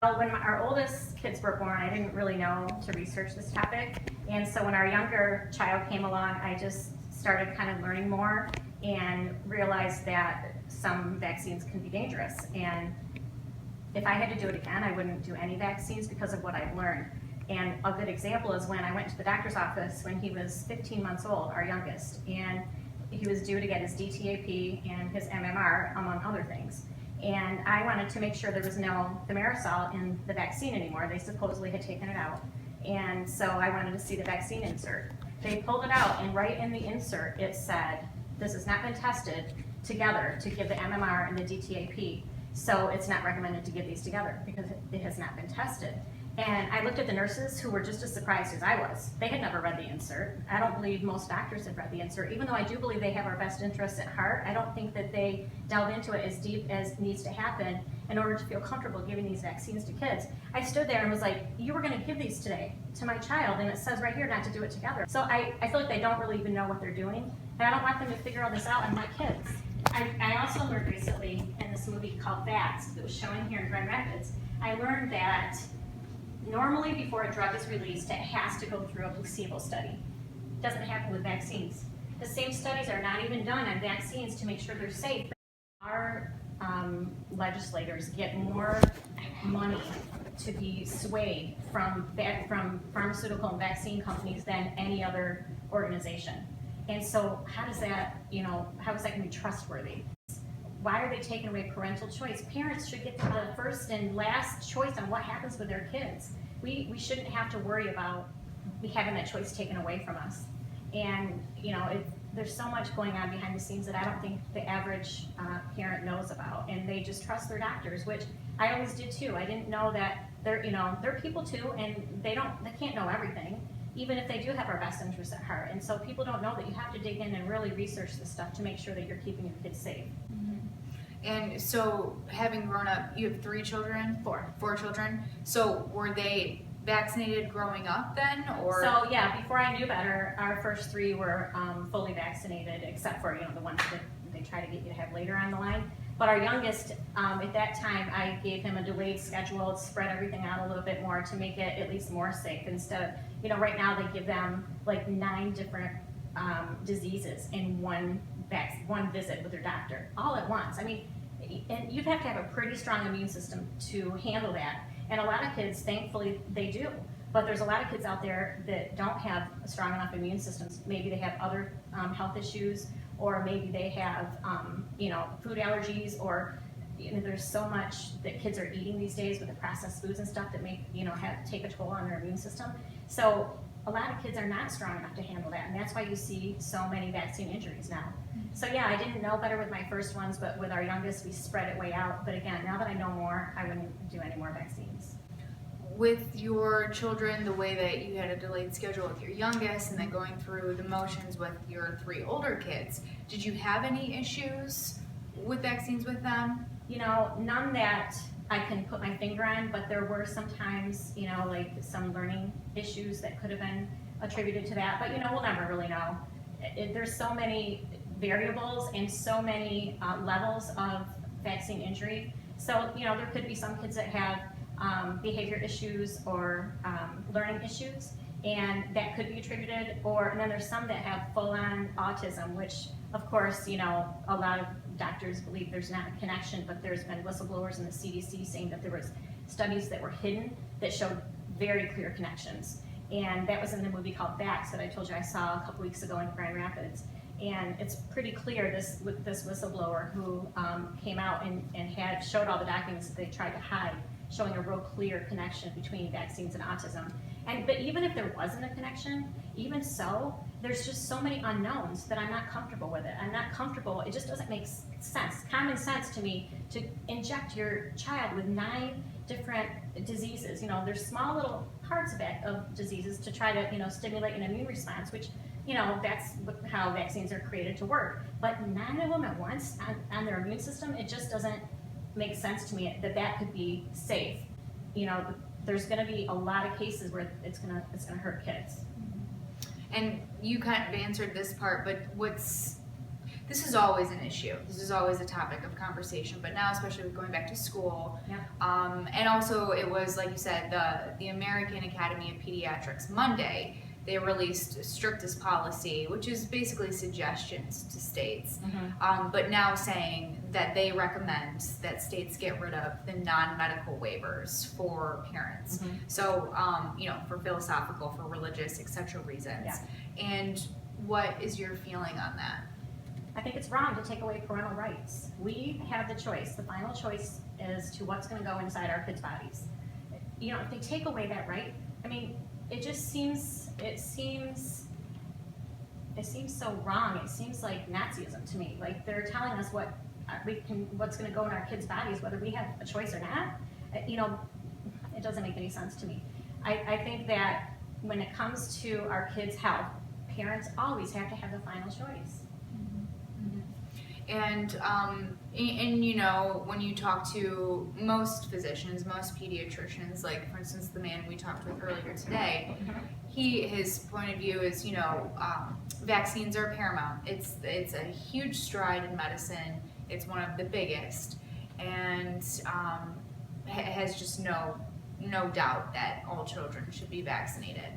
Well, when our oldest kids were born, I didn't really know to research this topic. And so when our younger child came along, I just started kind of learning more and realized that some vaccines can be dangerous. And if I had to do it again, I wouldn't do any vaccines because of what I've learned. And a good example is when I went to the doctor's office when he was 15 months old, our youngest, and he was due to get his DTaP and his MMR, among other things. And I wanted to make sure there was no thimerosal in the vaccine anymore. They supposedly had taken it out. And so I wanted to see the vaccine insert. They pulled it out, and right in the insert it said, this has not been tested together to give the MMR and the DTaP. So it's not recommended to give these together because it has not been tested. And I looked at the nurses who were just as surprised as I was. They had never read the insert. I don't believe most doctors have read the insert. Even though I do believe they have our best interests at heart, I don't think that they delve into it as deep as needs to happen in order to feel comfortable giving these vaccines to kids. I stood there and was like, you were gonna give these today to my child, and it says right here not to do it together. So I feel like they don't really even know what they're doing, and I don't want them to figure all this out on my kids. I also learned recently in this movie called Bats that was showing here in Grand Rapids, I learned that normally before a drug is released, it has to go through a placebo study. It doesn't happen with vaccines. The same studies are not even done on vaccines to make sure they're safe. Our legislators get more money to be swayed from pharmaceutical and vaccine companies than any other organization. And so how is that going to be trustworthy? Why are they taking away parental choice? Parents should get the first and last choice on what happens with their kids. We shouldn't have to worry about having that choice taken away from us. And there's so much going on behind the scenes that I don't think the average parent knows about, and they just trust their doctors, which I always did too. I didn't know that they're people too, and they can't know everything, even if they do have our best interests at heart. And so people don't know that you have to dig in and really research this stuff to make sure that you're keeping your kids safe. And so, having grown up, you have 3 children? Four children. So, were they vaccinated growing up then, or? So yeah, before I knew better, our first 3 were fully vaccinated, except for the ones that they try to get you to have later on the line. But our youngest, at that time, I gave him a delayed schedule, spread everything out a little bit more to make it at least more safe. Instead of, right now they give them like 9 different diseases in one visit with their doctor, all at once. I mean, and you'd have to have a pretty strong immune system to handle that. And a lot of kids, thankfully, they do. But there's a lot of kids out there that don't have strong enough immune systems. Maybe they have other health issues, or maybe they have, food allergies, or there's so much that kids are eating these days with the processed foods and stuff that take a toll on their immune system. So a lot of kids are not strong enough to handle that, and that's why you see so many vaccine injuries now. So yeah, I didn't know better with my first ones, but with our youngest, we spread it way out. But again, now that I know more, I wouldn't do any more vaccines. With your children, the way that you had a delayed schedule with your youngest and then going through the motions with your 3 older kids, did you have any issues with vaccines with them? None that I can put my finger on, but there were sometimes, like some learning issues that could have been attributed to that. But we'll never really know. There's so many variables and so many levels of vaccine injury. So, there could be some kids that have behavior issues or learning issues, and that could be attributed, and then there's some that have full-on autism, which, of course, a lot of doctors believe there's not a connection, but there's been whistleblowers in the CDC saying that there was studies that were hidden that showed very clear connections. And that was in the movie called Bats that I told you I saw a couple weeks ago in Grand Rapids. And it's pretty clear this whistleblower who came out and showed all the documents that they tried to hide, showing a real clear connection between vaccines and autism. But even if there wasn't a connection, even so, there's just so many unknowns that I'm not comfortable with it. I'm not comfortable, it just doesn't make sense, common sense to me, to inject your child with 9 different diseases. There's small little parts of diseases to try to, stimulate an immune response, which, that's how vaccines are created to work. But 9 of them at once on their immune system, it just doesn't make sense to me that could be safe. There's going to be a lot of cases where it's going to hurt kids. And you kind of answered this part, but this is always an issue. This is always a topic of conversation, but now especially with going back to school. Yeah. And also it was, like you said, the American Academy of Pediatrics Monday, they released strictest policy, which is basically suggestions to states, but now saying that they recommend that states get rid of the non-medical waivers for parents. So, you know, for philosophical, for religious, etc. reasons. Yeah. And what is your feeling on that? I think it's wrong to take away parental rights. We have the choice. The final choice as to what's going to go inside our kids' bodies. You know, if they take away that right, I mean, it just seems so wrong. It seems like Nazism to me. Like they're telling us what's going to go in our kids' bodies, whether we have a choice or not. You know, it doesn't make any sense to me. I think that when it comes to our kids' health, parents always have to have the final choice. And you know, when you talk to most physicians, most pediatricians, like for instance the man we talked with earlier today, his point of view is, you know, vaccines are paramount. It's a huge stride in medicine. It's one of the biggest, and has just no doubt that all children should be vaccinated.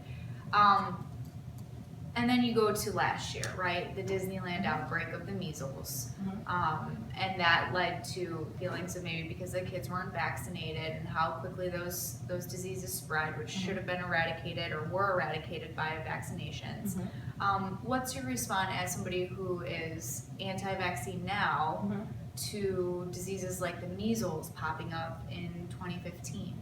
And then you go to last year, right? The Disneyland outbreak of the measles. And that led to feelings of maybe because the kids weren't vaccinated and how quickly those diseases spread, which should have been eradicated or were eradicated by vaccinations. What's your response as somebody who is anti-vaccine now to diseases like the measles popping up in 2015?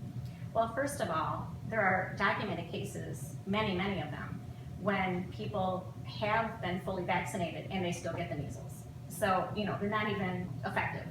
Well, first of all, there are documented cases, many of them, when people have been fully vaccinated and they still get the measles. So, you know, they're not even effective.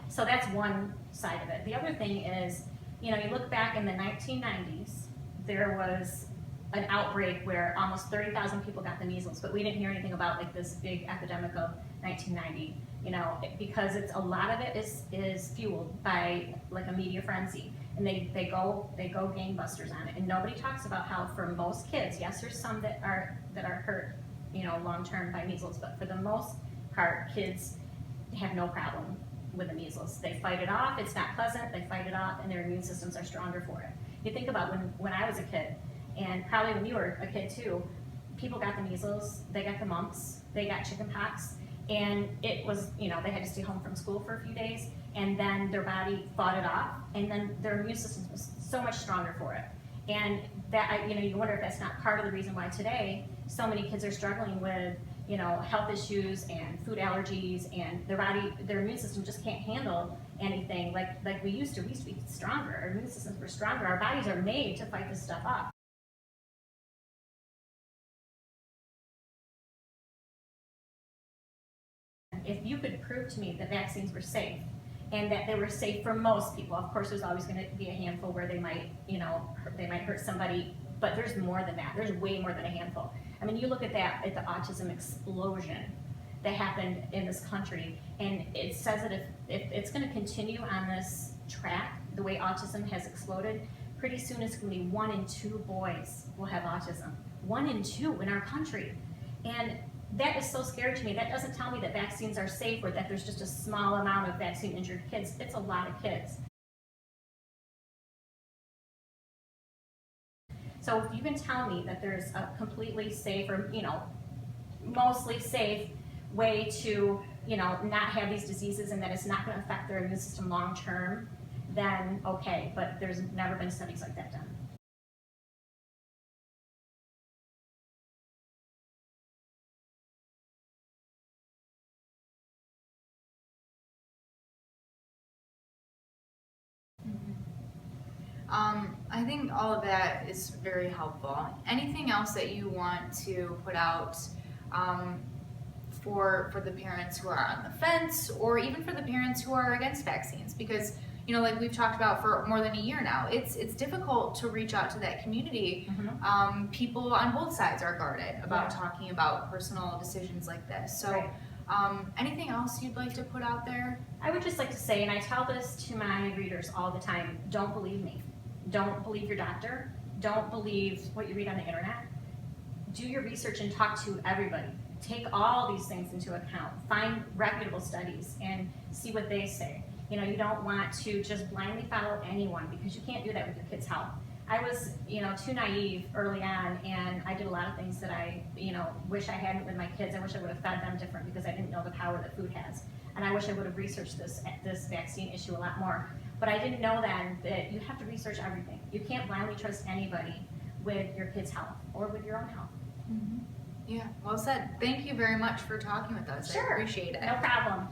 So that's one side of it. The other thing is, you know, you look back in the 1990s, there was an outbreak where almost 30,000 people got the measles, but we didn't hear anything about like this big epidemic of 1990, you know, because a lot of it is fueled by like a media frenzy. And they go gangbusters on it, and nobody talks about how for most kids, yes, there's some that are hurt, you know, long term by measles, but for the most part, kids have no problem with the measles. They fight it off. It's not pleasant. They fight it off, and their immune systems are stronger for it. You think about when I was a kid, and probably when you were a kid too, people got the measles, they got the mumps, they got chickenpox, and it was, you know, they had to stay home from school for a few days, and then their body fought it off, and then their immune system was so much stronger for it. And that, you know, you wonder if that's not part of the reason why today so many kids are struggling with, you know, health issues and food allergies, and their immune system just can't handle anything like we used to. We used to be stronger. Our immune systems were stronger. Our bodies are made to fight this stuff off. If you could prove to me that vaccines were safe, and that they were safe for most people, of course there's always going to be a handful where they might hurt somebody, but there's more than that. There's way more than a handful. I mean, you look at the autism explosion that happened in this country, and it says that if it's going to continue on this track, the way autism has exploded, pretty soon it's going to be 1 in 2 boys will have autism. 1 in 2 in our country. And that is so scary to me. That doesn't tell me that vaccines are safe or that there's just a small amount of vaccine-injured kids. It's a lot of kids. So if you can tell me that there's a completely safe or, you know, mostly safe way to, you know, not have these diseases and that it's not going to affect their immune system long term, then okay, but there's never been studies like that done. I think all of that is very helpful. Anything else that you want to put out for the parents who are on the fence, or even for the parents who are against vaccines? Because, you know, like we've talked about for more than a year now, it's difficult to reach out to that community. People on both sides are guarded about talking about personal decisions like this. So. Anything else you'd like to put out there? I would just like to say, and I tell this to my readers all the time, don't believe me. Don't believe your doctor. Don't believe what you read on the internet. Do your research and talk to everybody. take all these things into account. Find reputable studies and see what they say. You know, you don't want to just blindly follow anyone, because you can't do that with your kids' health. I was, too naive early on, and I did a lot of things that I, wish I hadn't with my kids. I wish I would have fed them different, because I didn't know the power that food has. And I wish I would have researched this vaccine issue a lot more. But I didn't know then that you have to research everything. You can't blindly trust anybody with your kids' health or with your own health. Yeah, well said. Thank you very much for talking with us. Sure. I appreciate it. No problem.